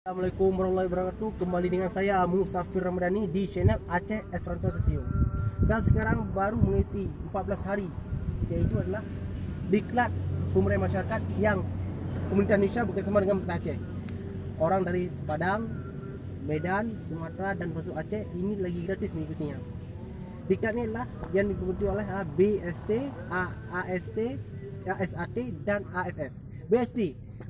Assalamualaikum warahmatullahi wabarakatuh. Kembali dengan saya Musafir Ramadhani di channel Aceh Esperanto Sesio. Saya sekarang baru mengikuti 14 hari, iaitu adalah diklat pemberdayaan masyarakat yang pemerintah Indonesia bekerjasama dengan pemerintah Aceh. Orang dari Padang, Medan, Sumatera dan masuk Aceh ini lagi gratis mengikutinya. Diklat ini adalah yang diikuti oleh BST, AST, ASAT dan AFF. BST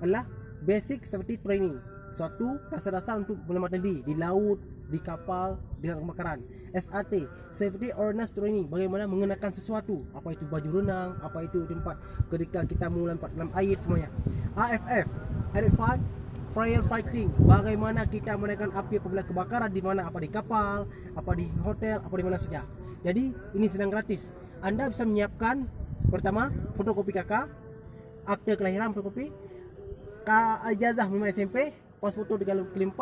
adalah Basic Safety Training, suatu dasar-dasar untuk menyelamatkan diri di laut, di kapal, di dalam kebakaran. SAT, Safety Awareness Training, bagaimana mengenakan sesuatu, apa itu baju renang, apa itu tempat ketika kita melompat dalam air, semuanya. AFF, Advanced Fire Fighting, bagaimana kita menaikkan api apabila kebakaran, di mana, apa di kapal, apa di hotel, apa di mana saja. Jadi ini sedang gratis. Anda bisa menyiapkan pertama fotokopi KK, akte kelahiran fotokopi, ijazah memang SMP, pas foto 3x4.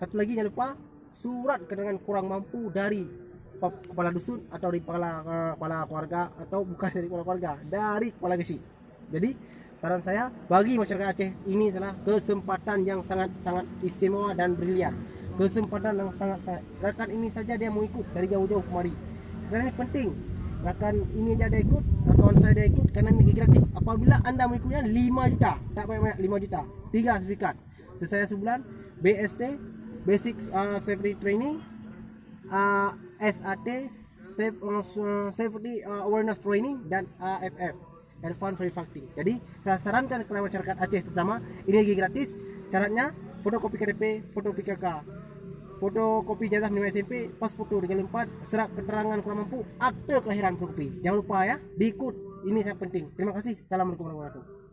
Satu lagi jangan lupa surat keterangan kurang mampu dari kepala dusun atau dari kepala keluarga, atau bukan dari kepala keluarga, dari kepala gesi. Jadi saran saya bagi masyarakat Aceh, ini adalah kesempatan yang sangat-sangat istimewa dan brilian. Kesempatan yang sangat-sangat, rakan ini saja dia mau ikut dari jauh-jauh kemari. Sekarang ini penting, rakan ini aja dia ikut, kawan saya dia ikut, karena ini gratis. Apabila anda mengikutnya 5 juta, tak banyak-banyak, 5 juta, 3 sertifikat selesai sebulan. BST Basic Safety Training, SAT Safety Awareness Training, dan AFF Advanced Fire Fighting. Jadi saya sarankan kepada masyarakat Aceh terutama, ini lagi gratis. Syaratnya fotokopi KTP, fotokopi KK, fotokopi ijazah minimum SMP, pas foto 3x4, surat keterangan kurang mampu, akte kelahiran fotokopi. Jangan lupa ya, diikut. Ini sangat penting. Terima kasih. Assalamualaikum warahmatullahi wabarakatuh.